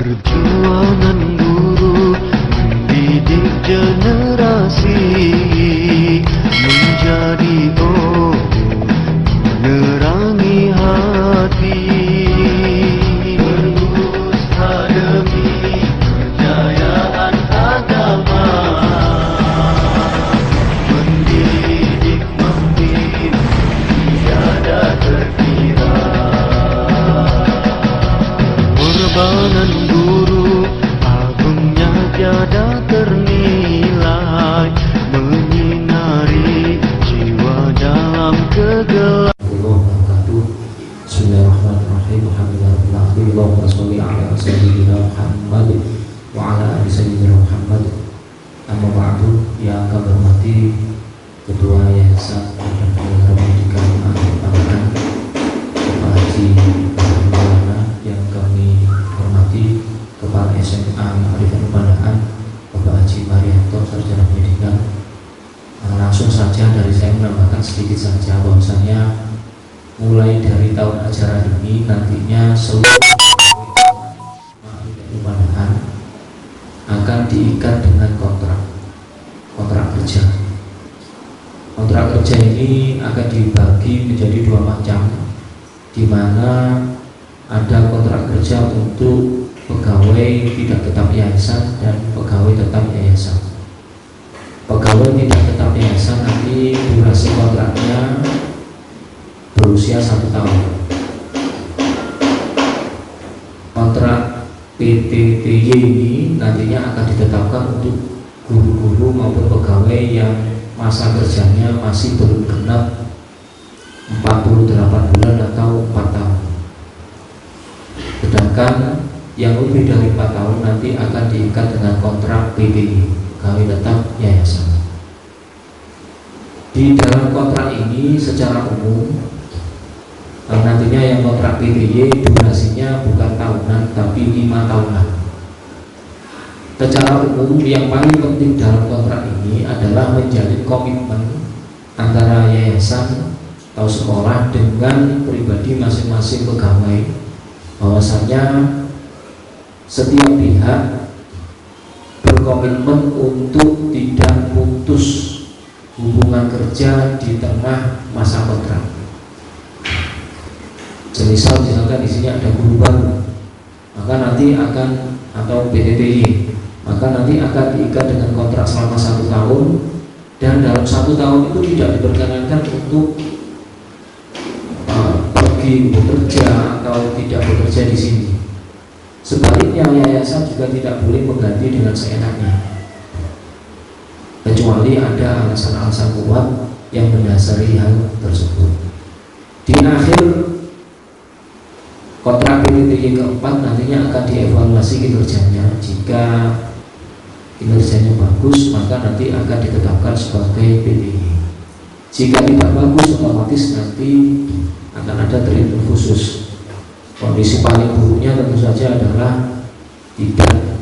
Perjuangan guru mendidik generasi menjadi menerangi hati. Terus hadapi kejayaan agama, mendidik memimpin tiada terkira. Pengorbanan guru agungnya tiada ternilai, menyinari jiwa dalam kegelapan. Bismillahirrahmanirrahim. Alhamdulillahirabbil alamin. Allahumma shalli ala sayyidina Muhammad wa ala ali sayyidina Muhammad. Amma ba'du. Yang kami hormati Ketua Yayasan Pendidikan Al-Quran Bapak Haji Maulana, yang kami hormati Kepala SMA Arifin Pandaan Bapak Haji Marianto, Sarjana Pendidikan. Langsung saja dari saya menambahkan sedikit saja bahwasanya mulai dari tahun ajaran ini nantinya seluruh Pandaan akan diikat dengan kontrak kerja. Kontrak kerja ini akan dibagi menjadi dua macam, di mana ada kontrak kerja untuk pegawai tidak tetap yayasan dan pegawai tetap yayasan. Pegawai tidak tetap yayasan nanti durasi kontraknya berusia 1 tahun. Kontrak PTTY ini nantinya akan ditetapkan untuk guru-guru maupun pegawai yang masa kerjanya masih belum genap 48 bulan atau 4 tahun. Sedangkan yang lebih dari 4 tahun nanti akan diikat dengan kontrak PTY, pegawai tetap yayasan. Di dalam kontrak ini secara umum nantinya yang kontrak PTY durasinya bukan tahunan tapi 5 tahunan. Secara umum yang paling penting dalam kontrak ini adalah menjalin komitmen antara yayasan atau sekolah dengan pribadi masing-masing pegawai, bahwasanya setiap pihak berkomitmen untuk tidak putus hubungan kerja di tengah masa kontrak. Misalkan di sini ada guru baru, maka nanti akan, atau PTTY, maka nanti akan diikat dengan kontrak selama 1 tahun, dan dalam 1 tahun itu tidak diperkenankan untuk pergi bekerja atau tidak bekerja di sini. Sebaliknya yayasan juga tidak boleh mengganti dengan seenaknya, kecuali ada alasan-alasan kuat yang mendasari hal tersebut. Di akhir kontrak PTTY keempat nantinya akan dievaluasi kinerjanya. Jika kinerjanya bagus, maka nanti akan ditetapkan sebagai PTY. Jika tidak bagus, otomatis nanti akan ada treatment khusus. Kondisi paling buruknya tentu saja adalah tidak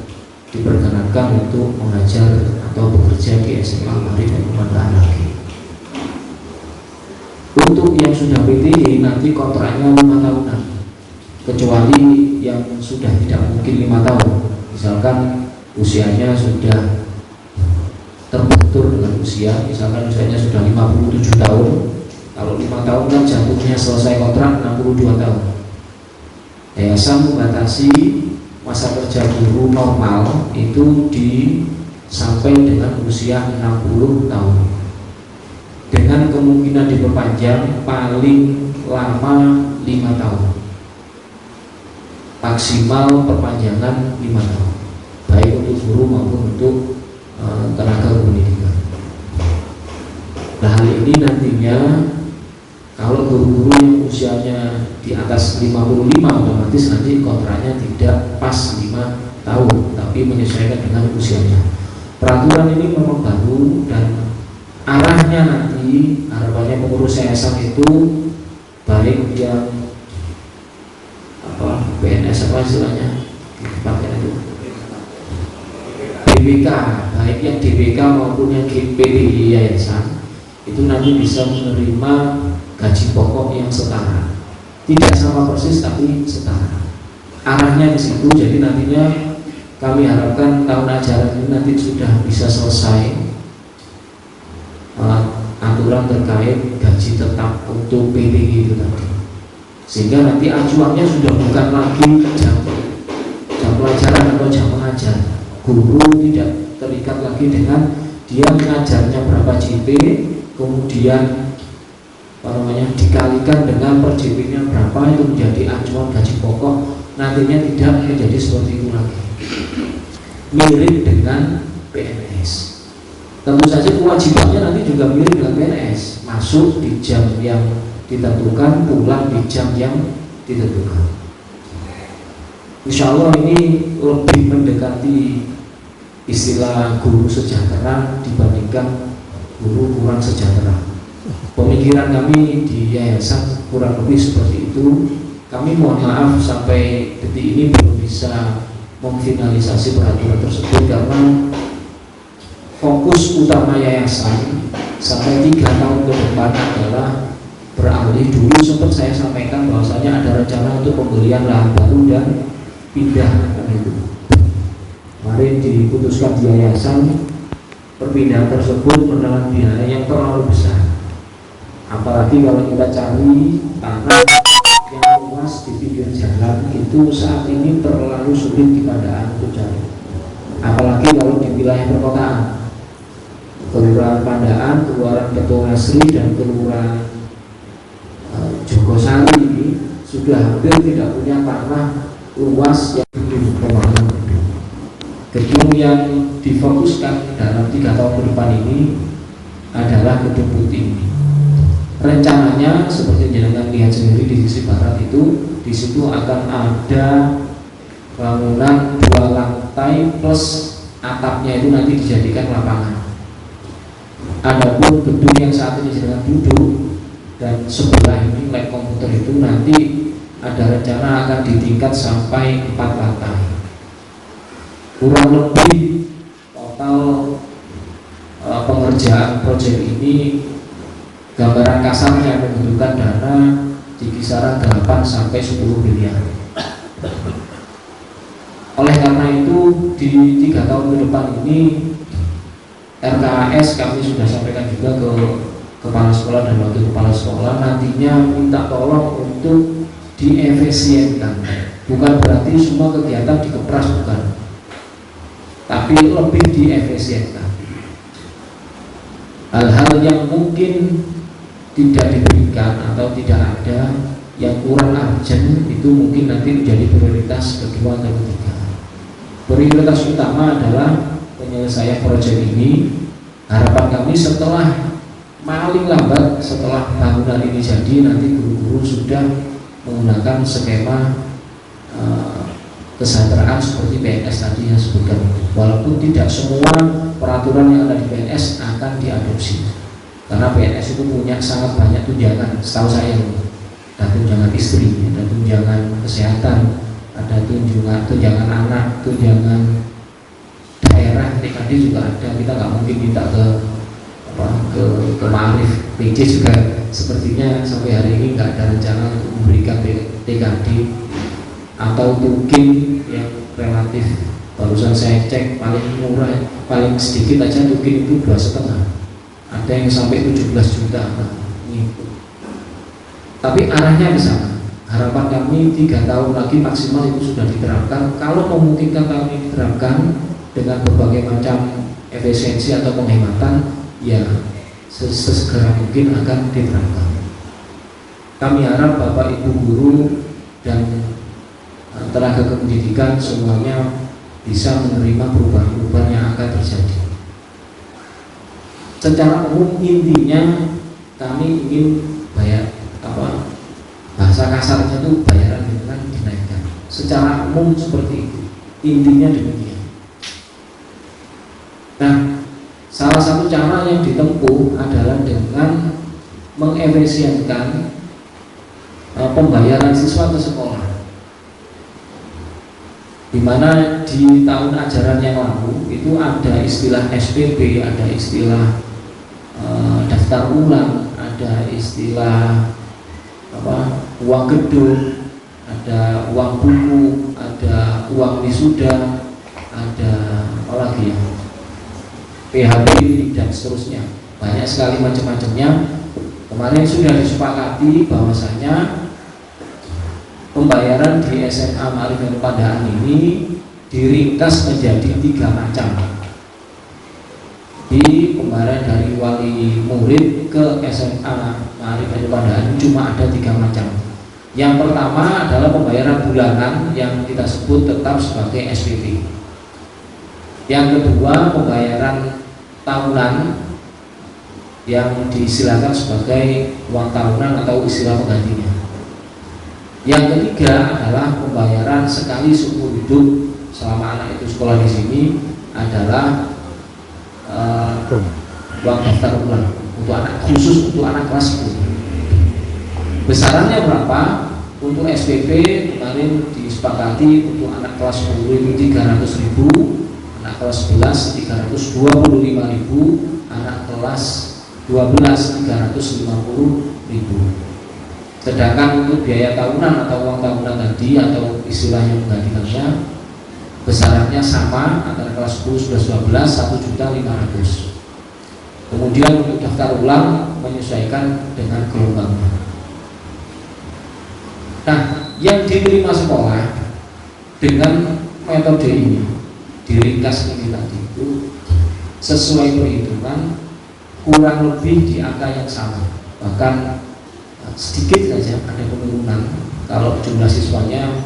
diperkenankan untuk mengajar atau bekerja di SMA Arifin Pandaan lagi. Untuk yang sudah PTY nanti kontraknya 5 tahunan, kecuali yang sudah tidak mungkin 5 tahun, misalkan usianya sudah terbentur dengan usia, misalkan usianya sudah 57 tahun. Kalau 5 tahun kan jatuhnya selesai kontrak 62 tahun. Yayasan membatasi masa kerja guru normal itu sampai dengan usia 60 tahun, dengan kemungkinan diperpanjang paling lama 5 tahun, maksimal perpanjangan 5 tahun, baik untuk guru maupun untuk tenaga pendidikan. Nah, hal ini nantinya kalau guru-guru yang usianya di atas 55, otomatis nanti kontraknya tidak pas 5 tahun tapi menyesuaikan dengan usianya. Peraturan ini memang baru dan arahnya nanti harapannya pengurus yayasan itu baik yang PNS apa istilahnya dipakai itu DBK, baik yang DBK maupun yang PTY yayasan itu nanti bisa menerima gaji pokok yang setara, tidak sama persis tapi setara. arahnya ke situ. Jadi nantinya kami harapkan tahun ajaran ini nanti sudah bisa selesai aturan terkait gaji tetap untuk PTG itu tadi, sehingga nanti acuannya sudah bukan lagi jam pelajaran atau jam mengajar. Guru tidak terikat lagi dengan dia mengajarnya berapa JP, kemudian dikalikan dengan per JP-nya berapa, itu menjadi acuan gaji pokok. Nantinya tidak menjadi seperti itu lagi, mirip dengan PNS. Tentu saja kewajibannya nanti juga mirip dengan PNS, masuk di jam yang ditentukan, pulang di jam yang ditentukan. Insya Allah ini lebih mendekati istilah guru sejahtera dibandingkan guru kurang sejahtera. Pemikiran kami di yayasan kurang lebih seperti itu. Kami mohon maaf sampai detik ini belum bisa memfinalisasi peraturan tersebut karena fokus utama yayasan sampai 3 tahun ke depan adalah beralih. Dulu sempat saya sampaikan bahwasanya ada rencana untuk pembelian lahan baru dan pindah itu. Kemarin diputuskan di yayasan perpindahan tersebut menelan biaya yang terlalu besar. Apalagi kalau kita cari tanah yang luas di pinggir jalan itu saat ini terlalu sulit di Pandaan untuk cari. Apalagi kalau di wilayah perkotaan. Kelurahan Pandaan, Kelurahan Ketongasri dan Kelurahan Jogosari ini sudah hampir tidak punya tanah luas yang pembangunan gedung yang difokuskan dalam 3 tahun ke depan ini adalah gedung putih ini. Rencananya seperti jenengan lihat sendiri di sisi barat itu, di situ akan ada bangunan 2 lantai plus atapnya itu nanti dijadikan lapangan. Adapun gedung yang saat ini sedang duduk dan sebelah ini lab komputer itu nanti ada rencana akan ditingkat sampai 4 lantai. Kurang lebih total pengerjaan proyek ini gambaran kasarnya membutuhkan dana di kisaran 8 sampai 10 miliar. Oleh karena itu di 3 tahun ke depan ini RKAS kami sudah sampaikan juga ke kepala sekolah dan wakil kepala sekolah, nantinya minta tolong untuk diefisienkan. Bukan berarti semua kegiatan dikepras, bukan, tapi lebih diefisienkan. Hal-hal yang mungkin tidak diberikan atau tidak ada, yang kurang urgent, itu mungkin nanti menjadi prioritas kedua atau ketiga. Prioritas utama adalah penyelesaian proyek ini. Harapan kami setelah paling lambat setelah bangunan ini jadi, nanti guru-guru sudah menggunakan skema kesejahteraan seperti PNS tadi yang sebutkan. Walaupun tidak semua peraturan yang ada di PNS akan diadopsi, karena PNS itu punya sangat banyak tunjangan. Setahu saya, ada tunjangan istri, ada tunjangan kesehatan, ada tunjangan anak, tunjangan daerah, TKD juga ada. Kita nggak mungkin minta ke Ma'arif. PJ juga sepertinya sampai hari ini nggak ada rencana untuk memberikan TKD, atau mungkin yang relatif barusan saya cek paling murah, paling sedikit aja mungkin itu 2,5, ada yang sampai 17 juta. Tapi arahnya ke sana. Harapan kami 3 tahun lagi maksimal itu sudah diterapkan. Kalau memungkinkan tahun ini diterapkan dengan berbagai macam efisiensi atau penghematan, ya sesegera mungkin akan diterapkan. Kami harap Bapak Ibu guru dan tenaga kependidikan semuanya bisa menerima perubahan-perubahan yang akan terjadi. Secara umum intinya kami ingin bahasa kasarnya itu bayaran lingkungan dinaikkan. Secara umum seperti itu, intinya demikian. Nah, salah satu cara yang ditempuh adalah dengan mengefisienkan pembayaran siswa ke sekolah, di mana di tahun ajaran yang lalu itu ada istilah SPP, ada istilah daftar ulang, ada istilah uang gedung, ada uang buku, uang wisuda, ada apa lagi ya, PHB dan seterusnya, banyak sekali macam-macamnya. Kemarin sudah disepakati bahwasanya pembayaran di SMA Ma'arif dan Pandaan ini diringkas menjadi 3 macam. Di pembayaran dari wali murid ke SMA Ma'arif dan Pandaan cuma ada 3 macam. Yang pertama adalah pembayaran bulanan yang kita sebut tetap sebagai SPP. Yang kedua pembayaran tahunan yang diistilahkan sebagai uang tahunan atau istilah penggantinya. Yang ketiga adalah pembayaran sekali seumur hidup selama anak itu sekolah di sini adalah uang daftar ulang untuk anak, khusus untuk anak kelas 10. Besarannya berapa? Untuk SPP kemarin disepakati untuk anak kelas 10 itu 300.000, anak kelas 11 325.000, anak kelas 12 350.000. Sedangkan untuk biaya tahunan atau uang tahunan tadi atau istilahnya menggantikannya besarannya sama antara kelas 10, 11, 12 1.500.000. Kemudian untuk daftar ulang menyesuaikan dengan gelombangnya. Nah, yang diterima sekolah dengan metode ini diringkas ini tadi itu sesuai perhitungan kurang lebih di angka yang sama, bahkan sedikit saja ada penurunan. Kalau jumlah siswanya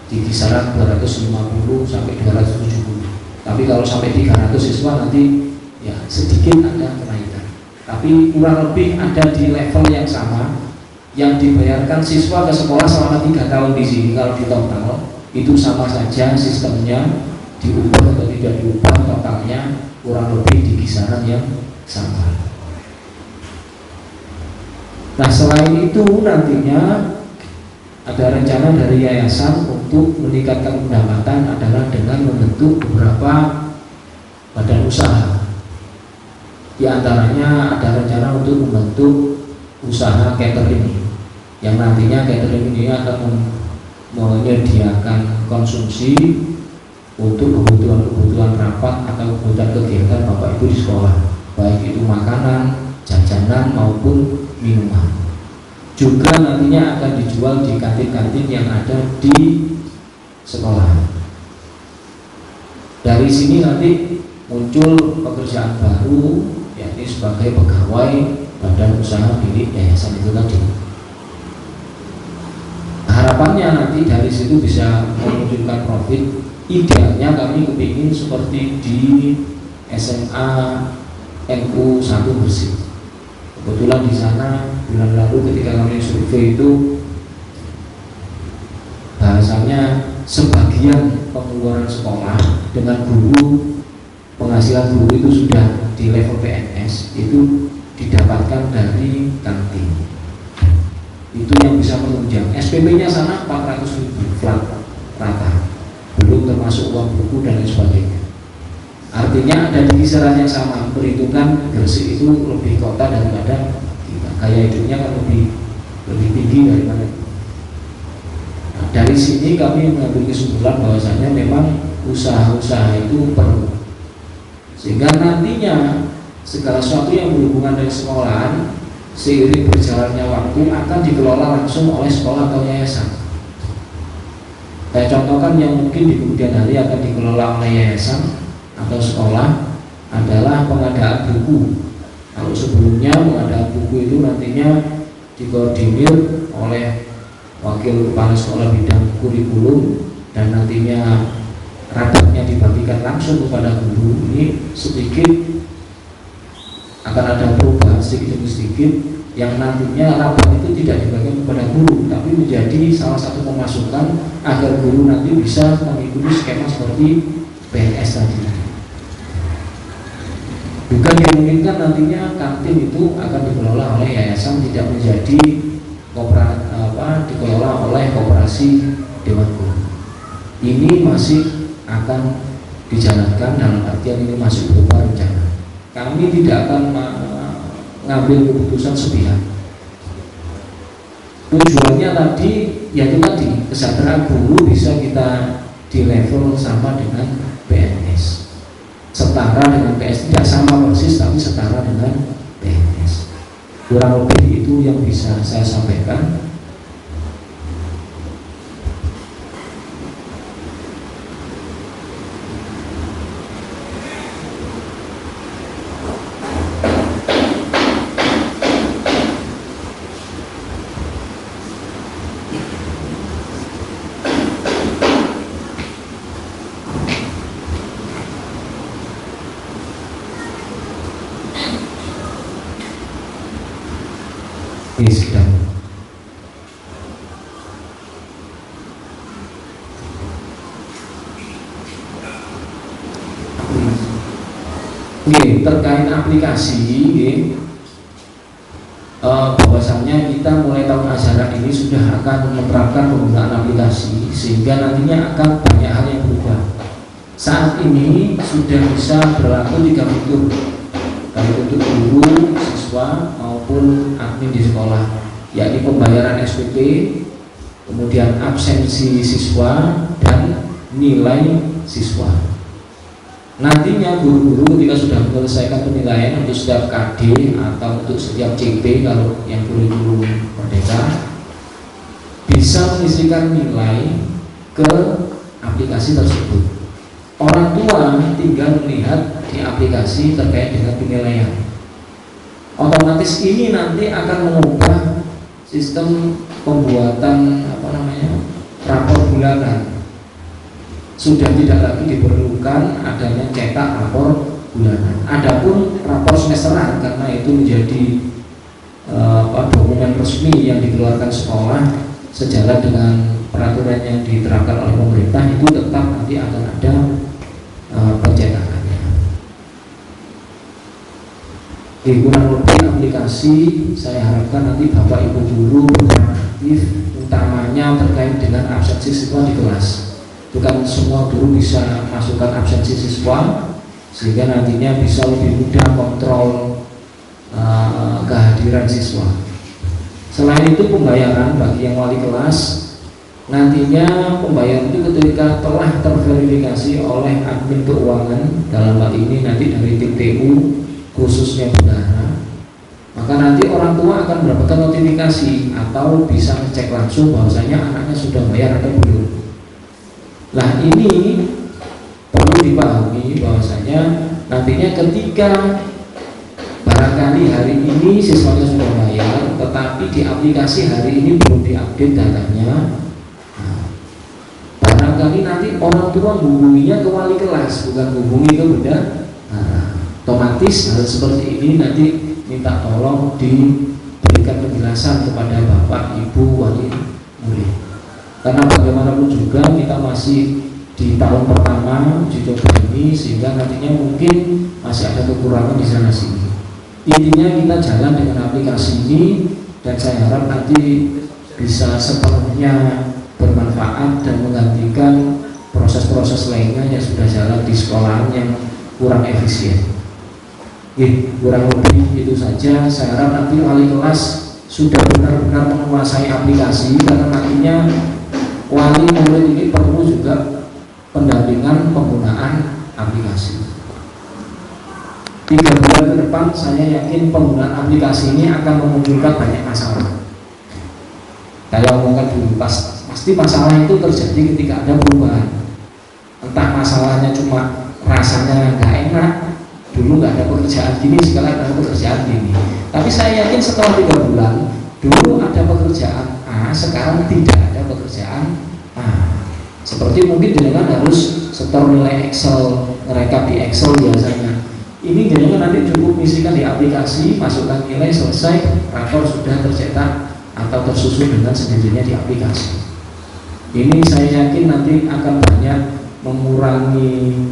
di kisaran 250 sampai 270, tapi kalau sampai 300 siswa nanti ya sedikit ada kenaikan, tapi kurang lebih ada di level yang sama. Yang dibayarkan siswa ke sekolah selama 3 tahun di sini kalau di total itu sama saja sistemnya, diubah atau tidak diubah totalnya kurang lebih di kisaran yang sama. Nah, selain itu nantinya ada rencana dari yayasan untuk meningkatkan pendapatan adalah dengan membentuk beberapa badan usaha. Di antaranya ada rencana untuk membentuk usaha catering yang nantinya catering ini akan menyediakan konsumsi untuk kebutuhan-kebutuhan rapat atau kebutuhan kegiatan Bapak Ibu di sekolah, baik itu makanan, jajanan maupun minuman. Juga nantinya akan dijual di kantin-kantin yang ada di sekolah. Dari sini nanti muncul pekerjaan baru, yakni sebagai pegawai badan usaha milik yayasan itu tadi. Harapannya nanti dari situ bisa memunculkan profit. Idealnya kami kepingin seperti di SMA NU 1 Gresik. Kebetulan di sana bulan lalu ketika kami survei itu bahasanya sebagian pengeluaran sekolah dengan guru, penghasilan guru itu sudah di level PNS itu didapatkan dari kantin. Itu yang bisa menunjang. SPP-nya sana 400.000 flat rata, belum termasuk uang buku dan lain sebagainya. Artinya ada di kisaran yang sama. Perhitungan Gresik itu lebih kota daripada kita, gaya hidupnya kan lebih tinggi daripada itu. Nah, dari sini kami mengambil kesimpulan bahwasanya memang usaha-usaha itu perlu, sehingga nantinya segala sesuatu yang berhubungan dengan sekolahan seiring berjalannya waktu akan dikelola langsung oleh sekolah atau yayasan. Saya contohkan yang mungkin di kemudian hari akan dikelola oleh yayasan atau sekolah adalah pengadaan buku. Kalau sebelumnya pengadaan buku itu nantinya dikoordinir oleh wakil kepala sekolah bidang kurikulum dan nantinya radatnya dibagikan langsung kepada guru. Ini sedikit akan ada perubahan sedikit demi sedikit yang nantinya rabat itu tidak dibagikan kepada guru, tapi menjadi salah satu pemasukan agar guru nanti bisa mengikuti skema seperti PNS tadi. Bukan dimungkinkan nantinya kantin itu akan dikelola oleh yayasan, tidak menjadi dikelola oleh koperasi Dewan Guru. Ini masih akan dijalankan, dalam artian ini masih berupa rencana. Kami tidak akan mengambil keputusan sepihak. Tujuannya tadi, yaitu tadi kesejahteraan guru bisa kita di level sama dengan PNS, setara dengan PNS, tidak sama persis tapi setara dengan PNS. Kurang lebih itu yang bisa saya sampaikan. Ini sedang terkait aplikasi, bahwasannya kita mulai tahun ajaran ini sudah akan menerapkan penggunaan aplikasi, sehingga nantinya akan banyak hal yang berubah. Saat ini sudah bisa berlaku 3 fitur, baik untuk guru, siswa maupun admin di sekolah, yakni pembayaran SPP, kemudian absensi siswa, dan nilai siswa. Nantinya guru-guru ketika sudah menyelesaikan penilaian untuk setiap KD atau untuk setiap CP, kalau yang kurikulum merdeka, bisa mengisikan nilai ke aplikasi tersebut. Orang tua tinggal melihat di aplikasi terkait dengan penilaian. Otomatis ini nanti akan mengubah sistem pembuatan rapor bulanan. Sudah tidak lagi diperlukan adanya cetak rapor bulanan. Adapun rapor semesteran, karena itu menjadi dokumen resmi yang dikeluarkan sekolah sejalan dengan peraturan yang diterapkan oleh pemerintah, itu tetap nanti akan ada pencetakannya. Kurang lebih aplikasi saya harapkan nanti Bapak Ibu guru berperan aktif, utamanya terkait dengan absensi siswa di kelas. Bukan semua guru bisa masukkan absensi siswa, sehingga nantinya bisa lebih mudah kontrol kehadiran siswa. Selain itu pembayaran bagi yang wali kelas, nantinya pembayaran itu ketika telah terverifikasi oleh admin keuangan, dalam hal ini nanti dari tim TU khususnya bendahara, maka nanti orang tua akan mendapatkan notifikasi atau bisa ngecek langsung bahwasanya anaknya sudah bayar atau belum. Nah, ini perlu dipahami bahwasanya nantinya ketika barangkali hari ini siswanya sudah bayar, tetapi di aplikasi hari ini belum diupdate datanya, barangkali nanti orang tua menghubunginya ke wali kelas, bukan menghubungi ke bendahara. Otomatis hal seperti ini nanti minta tolong diberikan penjelasan kepada Bapak Ibu wali murid. Karena bagaimanapun juga kita masih di tahun pertama uji coba ini, sehingga nantinya mungkin masih ada kekurangan di sana sini. Intinya kita jalan dengan aplikasi ini, dan saya harap nanti bisa sepenuhnya bermanfaat dan menggantikan proses-proses lainnya yang sudah jalan di sekolahan yang kurang efisien. Kurang lebih itu saja. Saya harap nanti wali kelas sudah benar-benar menguasai aplikasi, karena nantinya wali murid ini perlu juga pendampingan penggunaan aplikasi. 3 bulan ke depan saya yakin penggunaan aplikasi ini akan memunculkan banyak masalah. Saya omongkan dulu, pasti masalah itu terjadi ketika ada perubahan. Entah masalahnya cuma rasanya nggak enak, dulu nggak ada pekerjaan gini, sekarang ada pekerjaan gini. Tapi saya yakin setelah 3 bulan, dulu ada pekerjaan A, sekarang tidak ada pekerjaan A. Seperti mungkin jenengan harus setor nilai Excel, ngerekap di Excel biasanya. Ini jenengan nanti cukup isikan di aplikasi, masukkan nilai, selesai, rapor sudah tercetak atau tersusun dengan sendirinya di aplikasi. Ini saya yakin nanti akan banyak mengurangi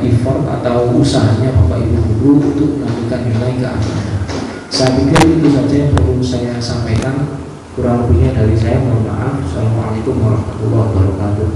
effort atau usahanya Bapak Ibu guru untuk melakukan nilai keamanan. Saya pikir itu saja yang perlu saya sampaikan. Kurang lebihnya dari saya mohon maaf. Assalamualaikum warahmatullahi wabarakatuh.